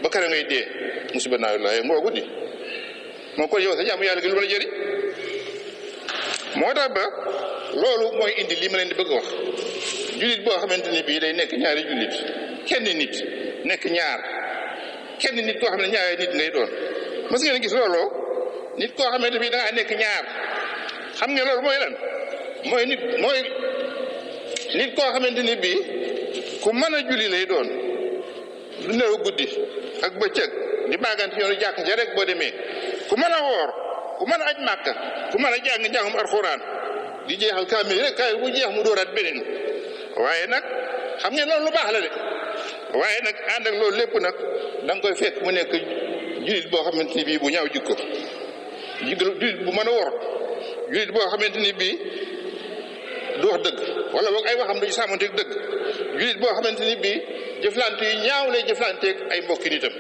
A: ba kare ngay dee musiba naa la moo guddi moo ko yow sa jaamu yàlla gi lu mën a jëriñ moo tax ba loolu mooy indi li ma leen di bëgg a wax jullit boo xamante ni bii day nekk ñaari jullit kenn nit nekk ñaar kenn nit koo xam ne ñaari nit ngay doon mas ngeen gis looloo nit koo xamante bii da ngaa nekk ñaar xam nga loolu mooy lan mooy nit koo xamante ni bii ku mën a julli lay doon du nelaw guddi ak bëccëg di baagante yoonu jàkk ja rek boo demee ku mën a woor ku mën a aj màkka ku mën a jàng njàngum alxuraan di jeexal kaamil rek kaay bu jeex mu dooraat beneen waaye nag xam ngeen loolu lu baax la de waaye nag ànd ak loolu lépp nag da nga koy fekk mu nekk jullit boo xamante ni bii bu ñaaw jikko jullit bu mën a wor jullit boo xamante ni bii du wax dëgg wala boog ay waxam du ci sàmmanteeg dëgg jullit boo xamante ni bii jëflante yu ñaaw lay jëflanteeg ay mbokki nitam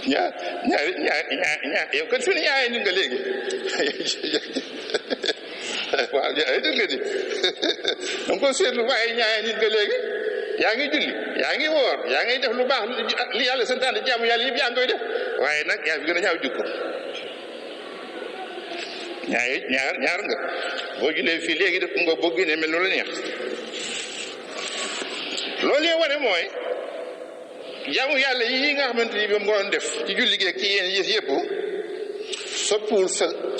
A: ñaar yow kat fi ne ñaaree nit nga léegi waaw ñaaree nit nga di da nga ko seetlu waaye ñaaree nit nga léegi yaa ngi julli yaa ngi woor yaa ngi def lu baax li yàlla santaane jaamu yàlla yëpp yaa ngi koy def waaye nag yaa fi gën a ñaaw jukko ñaar nga boo jullee fii léegi def nga boo génnee mel lu la neex loolu yi wane mooy jaamu yàlla yi nga xamante ni moom nga doon def ci julli gi ak ci yéen yës yëpp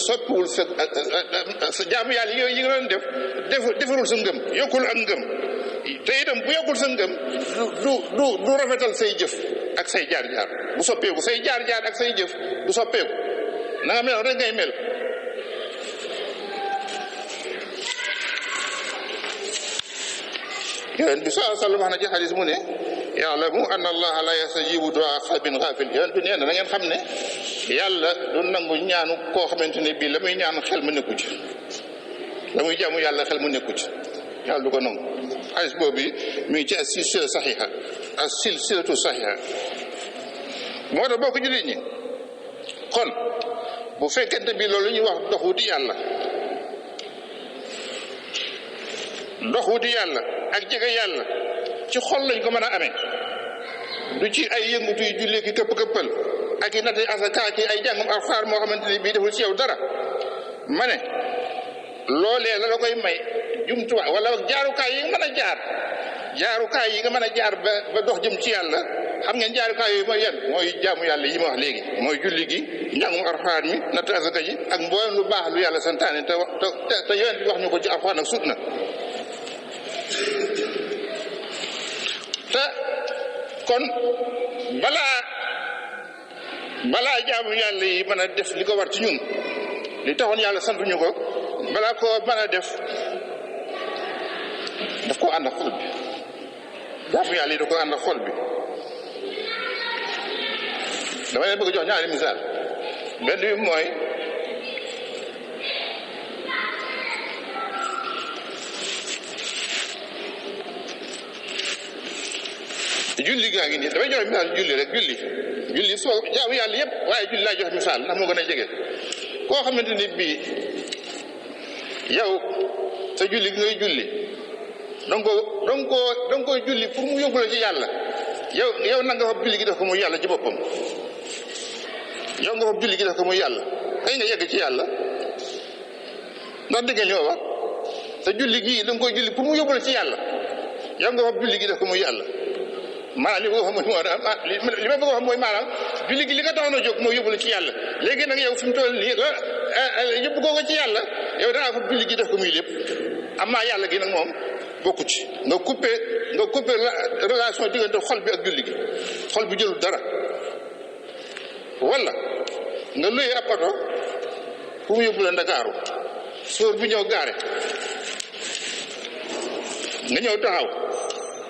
A: soppiwul sa jaamu yàlla yi nga doon def defarul sa ngëm yokkul ak ngëm te itam bu yokkul sa ngëm du rafetal say jëf ak say jaar-jaar bu soppeeku say jaar-jaar ak say jëf du soppeeku na nga mel rek ngay mel yonent bi sallallahu alayhi wa sallam wax na ci xadis mu ne ya'lamu anna allaha la yastajibu du'a qalbin ghafil yonent bi nee na ngeen xam ne yàlla du nangu ñaanu koo xamante ne bii la muy ñaan xel mu nekku ci la muy jaamu yàlla xel mu nekku ci yàlla du ko nangu hadis boobu mi ngi ci as-silsila saxiixa as-silsilatu saxiixa moo tax boo ko jullit ñi kon bu fekkente bi loolu ñuy wax dox wuti yàlla ak jege yàlla ci xol lañ ko mën a amee du ci ay yëngutu yu jullee ki këpp-këppal ak i nati asaka ki ay jàngum alxuraan moo xamante ni bii deful ci yow dara ma ne loolee la koy may jumtuwaay wala jaarukaay yi nga mën a jaar ba dox jëm ci yàlla xam ngeen jaarukaay yooyu mooy yan mooy jaamu yàlla yi ma wax léegi mooy julli gi njàngum alxuraan mi natt asaka ji ak mboolem lu baax lu yàlla santaane te yonent bi wax ñu ko ci alxuraan ak sunna te kon balaa jaamu yàlla yi mën a def li ko war ci ñun li taxoon yàlla santuñu ko balaa koo mën a def daf koo ànd ak xol bi jaamu yàlla yi da koo ànd ak xol bi dama leen bëgg jox ñaari misaal benn bi mooy julli gaa ngi nii damay joxe misaal julli rek julli soo jaamu yàlla yëpp waaye julli laa joxe misaal ndax moo gën a jege koo xamante ni bii yow sa julli gi ngay julli danga koy julli pour mu yóbbu la ci yàlla yow na nga fab julli gi def ko muy yàlla ci boppam yow nga fab julli gi def ko muy yàlla kay nga yegg ci yàlla ndax dégg ngeen li ma wax sa julli gii danga koy julli pour mu yóbbu la ci yàlla yow nga fab julli gi def ko muy yàlla maanaam li ma bëgg a wax mooy maanaam julli gi li nga taxoon a jóg mooy yóbbu la ci yàlla léegi nag yow fi mu toll nii yóbbu koo ko ci yàlla yow dangaa fab julli gi def ko muy lépp amaa yàlla gi nag moom bokku ci nga coupé relation diggante xol bi ak julli gi xol bi jëlul dara wala nga luye ab oto fu mu yóbbu la Ndakaaru sóor bi ñëw gaare nga ñëw taxaw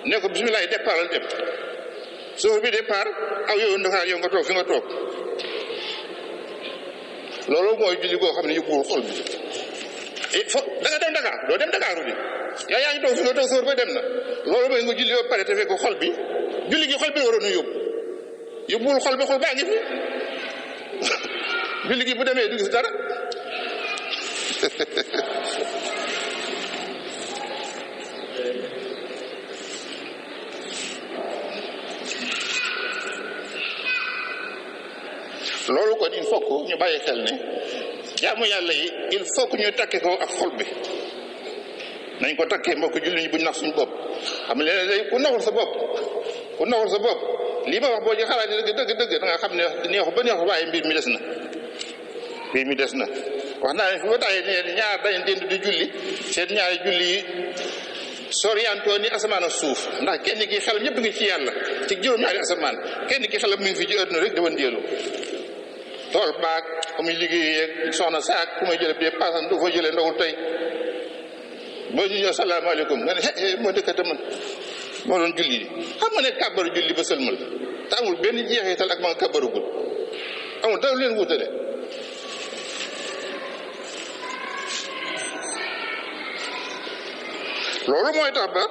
A: ne ko bisimilah départal dem sóor bi départ aw yow Ndakaar yow nga toog fi nga toog loolu mooy julli goo xam ne yóbbuwul xol bi da nga dem Dakar doo dem Dakaaru bi yaa ngi toog fi nga toog sóor ba dem na loolu mooy nga julli ba pare te fekk xol bi julli gi xol bi waroon a yóbbuwul xol bi xol baa ngi fi julli gi bu demee du gis dara loolu kon il faut que ñu bàyyi xel ne jaamu yàlla yi il faut que ñu takke ko ak xol bi nañ ko takkee mbokk julli ñi buñ nax suñu bopp xam ne léeg-léeg ku naxul sa bopp lii ma wax boo ci xalaat dëgg da nga xam ne neexu ba neexu waaye mbir mi des na wax naa ne fi ba tàyyi ne ñaar dañ dend di julli seen ñaari julli yi soriantoo ni asamaan ak suuf ndax kenn ki xelam ñëpp ngi ci yàlla ci juróom-ñaari asamaan kenn ki xelam mi ngi fi ci àdduna rek dafa ndéelu tool baag ku muy liggéeyee soxna saak ku muy jële bie pasan du fa jëlee ndawul tey boo ñu ñëw salaamaaleykum nga ne moo dëkkate man moo doon julli yi xam nga ne kàbbaru julli ba sëlmal te amul benn jeexital ak ma nga kàbbarugul amul dara leen wutale loolu mooy tax ba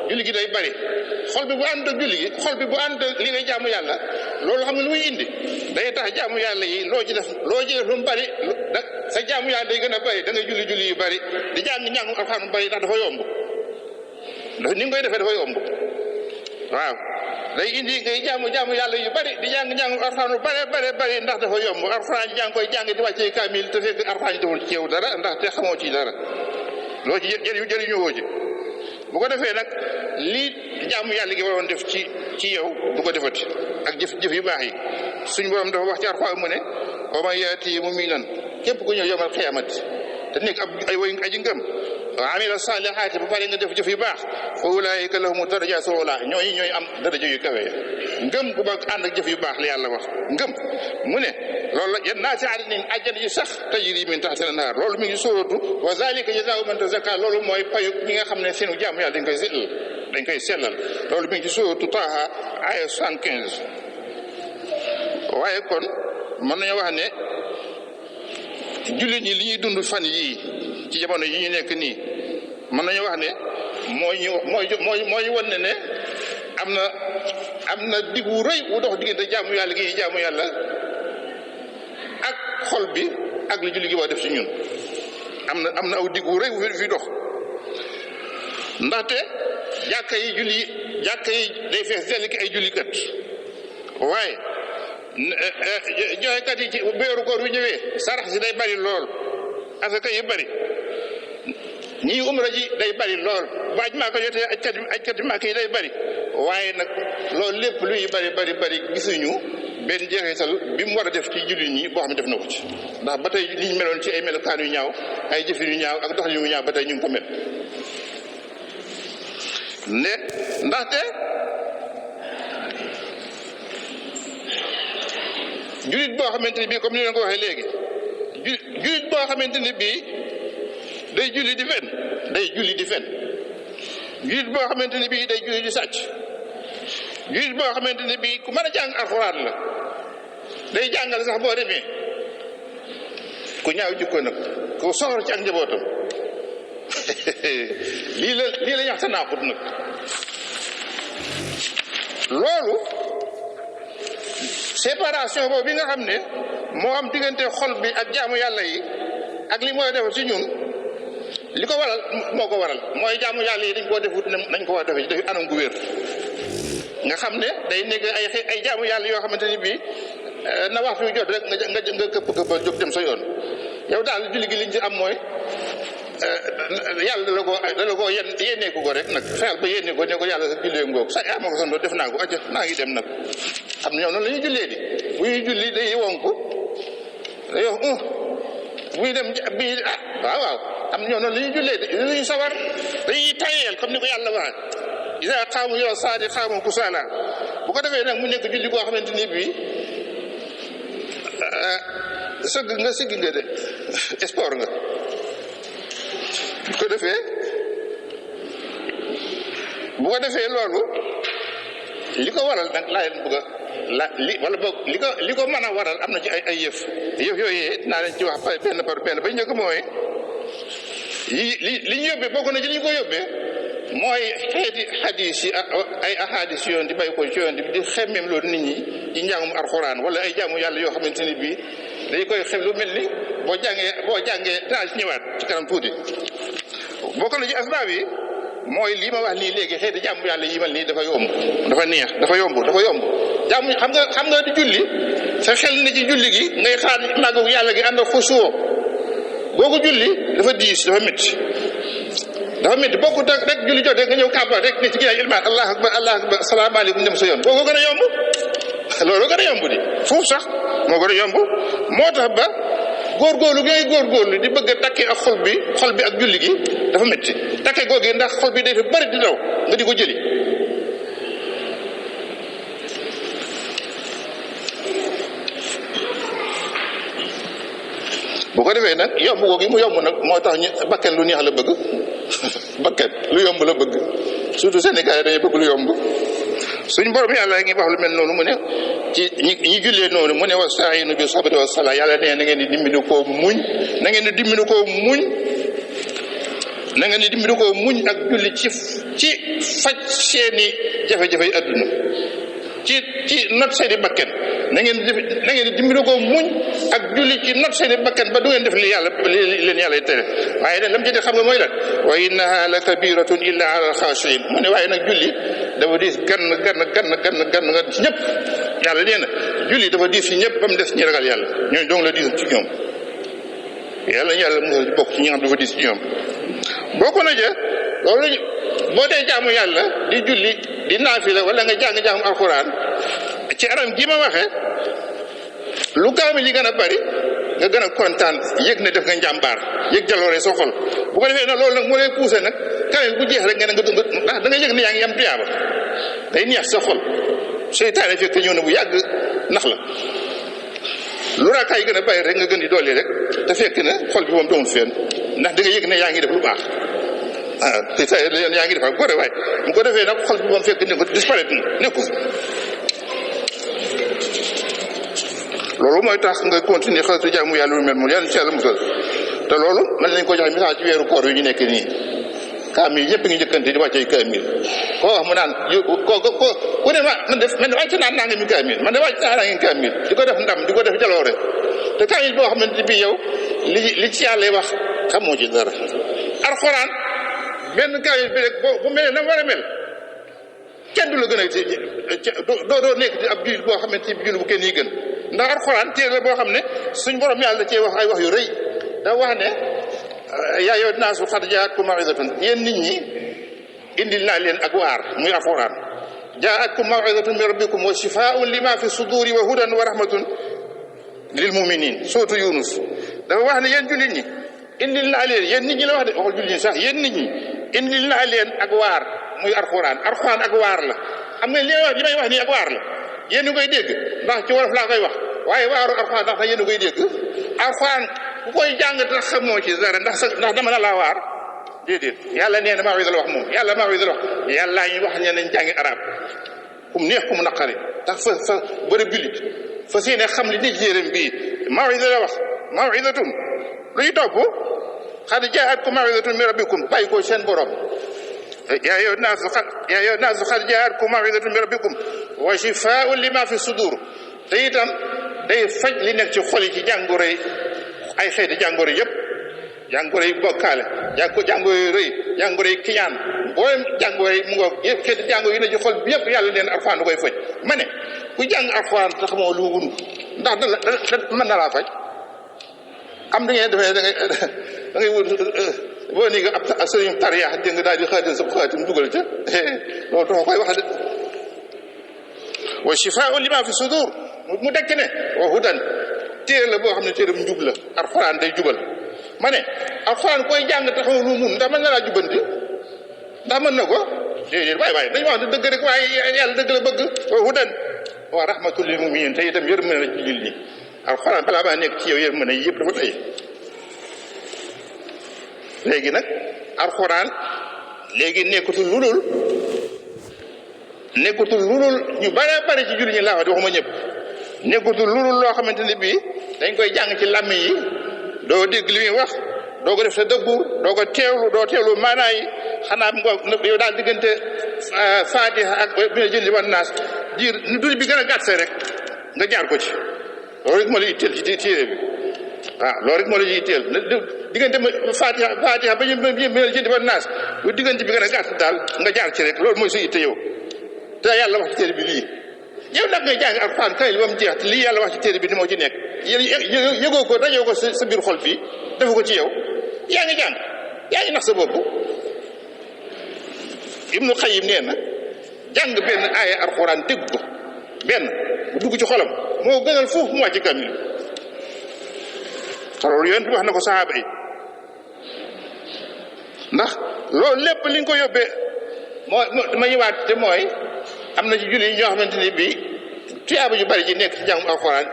A: julli gi day bari xol bi bu ànd ak julli gi xol bi bu ànd ak li ngay jaamu yàlla loolu xam nga lu muy indi day tax jaamu yàlla yi loo ci def lu mu bari sa jaamu yàlla day gën a bari da ngay julli yu bari di jàng ñàngu alxuraan mu bari ndax dafa yomb ni nga koy defee dafa yomb waaw day indi ngay jaamu yàlla yu bari di jàng ñàngu alxuraan mu bari ndax dafa yomb alxuraan jàng koy jàng di wàccee kaamil te fekk alxuraan deful ci yow dara ndax te xamoo ci dara loo ci jëriñoo ci bu ko defee nag lii jaamu yàlla gi waroon def ci yow du ko defati ak jëf yu baax yi suñ borom dafa wax ci Alxuraan mu ne wa man yaati mu'minan képp ku ñëw yawmal qiyaamati te nekk ay way aji ngëm wa amila saalihaati ba pare nga def jëf yu baax fa ulaa'ika lahumu darajaatu ula ñooy am daraja yu kawe ngëm bu ba ànd ak jëf yu baax la yàlla wax ngëm mu ne loolu la jannaati adnin àjjana ji sax tajri min tahtiha al-anhaar loolu mi ngi sóoratu wa zaalika jazaa'u man tazakkaa loolu mooy payu ñi nga xam ne seenu jaamu yàlla dañ koy sellal loolu mi ngi ci sóoratu Taaha aaya 75 waaye kon mën nañu wax ne jullit ñi li ñuy dund fan yii ci jamono yi ñu nekk nii mën nañu wax ne mooy won ne am na digg wu rëy wu dox diggante jaamu yàlla gi jaamu yàlla ak xol bi ak li julli gi waa def ci ñun am na aw digg wu rëy wu fi dox ndaxte jàkka yi day fees dell ki ay jullikat waaye joxekat yi ci weeru koor wi ñëwee sarax si day bari lool asaka yi bari ñii umra ji day bari lool baaj maa ko jotee ajkat maa yi day bari waaye nag loolu lépp luy bari gisuñu benn jeexital bi mu war a def ci jullit ñi boo xam ne def na ko ci ndax ba tey li ñu meloon ci ay melokaan yu ñaaw ay jëfin yu ñaaw ak doxalin yu ñaaw ba tey ñu ngi ko mel ne ndaxte jullit boo xamante ni bii comme ni leen ko waxee léegi jullit boo xamante ni bii day julli di fen jullit boo xamante ni bii day julli di sàcc jullit boo xamante ni bii ku mën a jàng alxuraan la day jàngal sax boo demee ku ñaaw jikko nag ku soxor ci ak njabootam lii la ñax sa naaxut nag loolu séparation boobu bi nga xam ne moo am diggante xol bi ak jaamu yàlla yi ak li mooy def ci ñun li ko waral moo ko waral mooy jaamu yàlla yi dañ koo defut nañ ko war a defee ci anam gu wér nga xam ne day nekk ay jaamu yàlla yoo xamante ni bii na waxtu yu jot rek nga këpp ba jóg dem sa yoon yow daal julli gi liñ ci am mooy yàlla da la ko yéenneeku ko rek nag fexeel ba yénne ko ne ko yàlla sa jullee ngoog sa yaa ma ko santo def naa ko acca naa ngi dem nag am na ñoom noonu la ñuy jullee di bu ñuy julli day wonku day wax buy dem bi waaw am na ñoom noonu la ñuy jullee di lu ñuy sawar dañuy tayeel comme ni ko yàlla waxe isa xaamu yow saadi xaamu kusaala bu ko defee nag mu nekk julli koo xamante ni bii siggi nga de sport nga bu ko defee loolu li ko waral nag laa leen bëgg wala boog li ko mën a waral am na ci ay yëf yooyee dinaa leen ci wax benn par benn ba njëkk mooy li ñu yóbbee bokk na ci li ñu ko yóbbee mooy xeeti xadis yi ay ahadis yoon di bàyyi ko ci yoon di xemmeem loolu nit ñi ci njàngum alxuraan wala ay jaamu yàlla yoo xamante ni bii dañ koy xem lu mel ni boo jàngee dinaa ci ñëwaat ci kanam tuuti bokk na ci asbaab yi mooy lii ma wax nii léegi xeeti jaamu yàlla yi mel nii dafa yomb dafa neex dafa yomb jaamu xam nga di julli sa xel ne ci julli gi ngay xaar màggu yàlla gi ànd ak xusuwoo boo ko julli dafa diis dafa métti bokkut ak rek julli jotee nga ñëw kàbbar rek ne ci ginnaaw ilmaan allahu akbar salaamaaleykum dem sa yoon boo ko gën a yomb loolu gën a yomb di foofu sax moo gën a yomb moo tax ba góorgóorlu ngay góorgóorlu di bëgg a takkee ak xol bi ak julli gi dafa métti takkee googu ndax xol bi day fi bari di daw nga di ko jëli bu ko defee nag yomb googu mu yomb nag moo tax ñu bakken lu neex la bëgg bakken lu yomb la bëgg surtout Sénégal dañuy bëgg lu yomb suñ borom yàlla ngi wax lu mel noonu mu ne ci ñi jullee noonu mu ne wasta'iinu bi sabri wa salaa yàlla nee na ngeen di dimbali koo muñ na ngeen di dimbali koo muñ ak julli ci faj seeni jafe-jafe yi adduna ci not seeni bakken na ngeen di dimbali koo muñ ak julli ci not seeni bakken ba du ngeen def li leen yàlla tere waaye nag lam ci def xam nga mooy lan wa innaha la kabiratun illa ala alxaashiin mu ne waaye nag julli dafa diis gann ci ñëpp yàlla nee na julli dafa diis ci ñëpp ba mu des ñi ragal yàlla ñooñu dong la diis ci ñoom yàlla musal bokk ci ñi nga xam dafa diis ci ñoom bokk na ja loolu boo dee jaamu yàlla di julli di naafila wala nga jàng alxuraan ci anam gi ma waxee lu kaamil li gën a bari nga gën a kontaan yëg ne def nga njàmbaar yëg jaloore sa xol bu ko defee nag loolu nag moo lay poussé nag kaamil bu jeex rek nga dund ndax da nga yëg ne yaa ngi am tuyaaba day neex sa xol seytaane fekk ñëw na bu yàgg nax la lu raakaay gën a bari rek nga gën di dolli rek te fekk na xol bi moom doomul fenn ndax da nga yëg ne yaa ngi def lu baax seytaane yaa ngi def ak gore waaye bu ko defee nag xol bi moom fekk ne ko disparaître na nekku loolu mooy tax nga continuer xëy jaamu yàlla lu mel moom yàlla ci yàlla musal te loolu mën nañ ko joxe misaal ci weeru koor yu ñu nekk nii kaamil yëpp ngi njëkkante di wàccee kaamil koo wax mu naan ku ne man de wàcc naan naa nga mi kaamil man de wàcc naa ngi kaamil di ko def ndam di ko def jaloore te kaamil boo xamante bi yow li ci yàlla wax xamoo ci dara alxuraan benn kaamil bi rek bu mel na war a mel kenn du la gën a doo nekk di ab jullit boo xamante bi jullit bu kenn yi gën ndax alxuraan téere la boo xam ne suñ borom yàlla da cee wax ay wax yu rëy da wax ne yaa ayyuhan naasu qad jaa'atkum maw'izatun yéen nit ñi indil naa leen ak waar muy alxuraan jaa'atkum maw'izatun min rabbikum wa shifaa'un lima fi suduri wa hudan wa rahmatun lil mu'minin sootu Yunus dafa wax ne yéen jullit ñi indil naa leen yéen nit ñi la wax de waxul jullit ñi sax yéen nit ñi indil naa leen ak waar muy alxuraan ak waar la xam nga li may wax nii ak waar la yéen a koy dégg ndax ci wolof laa koy wax waaye waaru alxuraan ndax yéen a koy dégg alxuraan ku koy jàng tax xamoo ci dara ndax dama na laa waar déedéet yàlla nee na maw'iza la wax moom yàlla maw'iza la wax yàllaa ñu wax ne nañ jàngi arab kum neex kum naqari tax fa bëri jullit fa seene xam li nit yéeram bii maw'iza la wax maw'izatun luy topp qad jaa'atkum maw'izatun min rabbikum bàyyi ko seen borom yaa ayyuhan naasu qad jaa'atkum maw'izatun min rabbikum wa shifaa'un lima fi sudur te itam day faj li nekk ci xol yi ci jàngoro yi ay xeeti jàngoro yëpp jàngoro yi bokkaale jàngoro yi rëy jàngoro yi kiñaan booyam jàngoro yi mu ngoog yëpp xeeti jàngoro yi ne ci xol bi yëpp yàlla neen alxuraan du koy faj ma ne ku jàng alxuraan te xamoo lu mu wund ndax da mën na laa faj am da ngeen defee da ngay wut boo nii nga ab sëriñ tariya dégg nga daal di xaatim sa xaatim dugal ca loolu tax koy wax de wa shifaa'un lima fi sudur mu dekk ne wa hudan téere la boo xam ne téere bu njub la alxuraan day jubal ma ne alxuraan koy jàng taxaw lu mun ndax mën na laa jubanti ndax mën na ko déedéet waaye dañu wax dëgg rek waaye yàlla dëgg la bëgg wa hudan wa rahmatul lil mu'minin te itam yërmande la ci jullit ñi alxuraan balaa maa nekk ci yow yërmande yëpp dafa tey léegi nag alxuraan léegi nekkatul lulul ñu bare ci jullit ñi laa wax di waxuma ñëpp nekkatul lulul loo xamante ne bii dañ koy jàng ci làmm yi doo dégg li muy wax doo ko def sa dëgguur doo ko teewlu maanaa yi xanaa yow daal diggante Faatiha ak bi na jëndi wan naas diir nu dul bi gën a gàtt rek nga jaar ko ci loolu rek moo la yitteel ci téere bi waaw loolu rek moo la yitteel diggante Faatiha ba ñu jëndi wan naas lu diggante bi gën a gàtt daal nga jaar ci rek loolu mooy sa yitte yow te yàlla wax ci téere bi lii yow nag ngay jàng alxuraan kay li ba mu jeex te lii yàlla wax ci téere bi ni moo ci nekk yëgoo ko dajoo ko sa biir xol fii defu ko ci yow yaa ngi jàng yaa ngi nax sa bopp Ibnu Qayyim nee na jàng benn aaya alxuraan dégg ko benn bu dugg ci xolam moo gënal foofu mu wàcc kamil te loolu yonent bi wax na ko saxaaba yi ndax loolu lépp li nga ko yóbbee ma ñëwaat te mooy am na ci julli yi ñoo xamante ni bii tuyaaba yu bari ji nekk ci jàngum alxuraan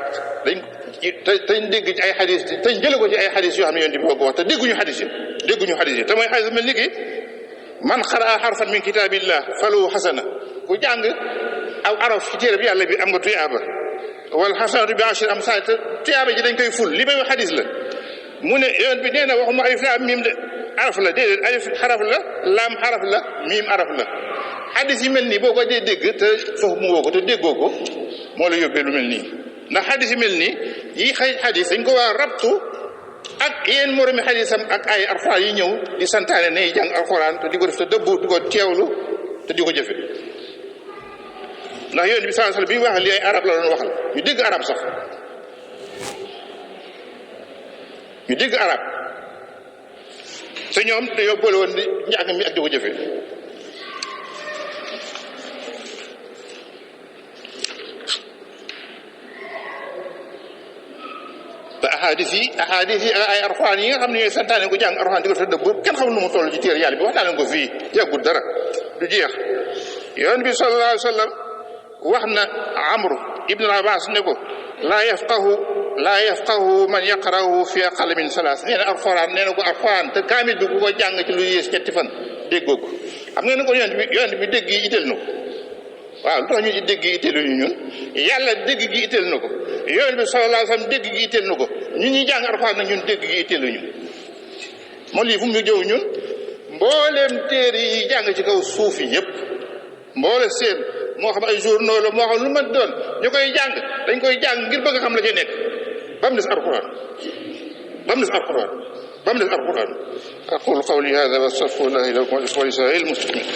A: dañ dégg ci ay xadis te jële ko ci ay xadis yoo xam ne yonent bi ko wax te dégguñu xadis yi te mooy xadis mel ni ki man xaraa xarfan min kitaabillah falahu xasana ku jàng aw araf ci téere bi yàlla bi am nga tuyaaba wala xasanatu bi ashri amsaal te tuyaaba ji dañ koy ful li may wax xadis la mu ne yonent bi nee na waxuma alif laam miim de araf la déedéet alif xaraf la laam xaraf la miim araf la xadis yi mel nii boo ko dee dégg te foofu mu woo ko te déggoo ko moo la yóbbee lu mel nii ndax xadis yi mel nii yi xadis dañ ko waa rabtu ak yéen moromi xadisam ak ay alxuraan yi ñëw di santaane ne jàng alxuraan te di ko def te dëbbu di ko teewlu te di ko jëfe ndax yonent bi sallallahu alayhi wasallam bi wax li ay arab la doon waxal ñu dégg arab sax ñu dégg arab te ñoom dañoo boole woon di njàng mi ak di ko jëfe te ahadis yi ay alxuraan yi nga xam ne ñooy santaane ko jàng alxuraan di ko te dëbb kenn xamul nu mu toll ci téere yàlla bi wax naa leen ko fii yàggul dara du jeex yonent bi sallallahu alayhi wa sallam wax na Amru ibn Abbas ne ko laa yafqahu man yaqra'uhu fi aqall min salaas nee na alxuraan nee na ko alxuraan te kaamil bi bu ko jàng ci lu yées ñetti fan déggoo ko xam ngeen ne ko yonent bi dégg yi itteel na ko waaw lu tax ñu ci dégg gi itteeluñu ñun yàlla dégg gi itteel na ko yonent bi sallallahu alayhi wasallam dégg gi itteel na ko ñun ñuy jàng alxuraan nag ñun dégg gi itteeluñu moo lii fu mu ñu jëw ñun mbooleem téere yi jàng ci kaw suuf yi yëpp mboole seen moo xam ay journaux la moo xam lu ma doon ñu koy jàng dañ koy jàng ngir bëgg xam la ca nekk ba mu des alxuraan aqulu qawli hada wa astaghfirullahi lakum wa li saa'iril muslimin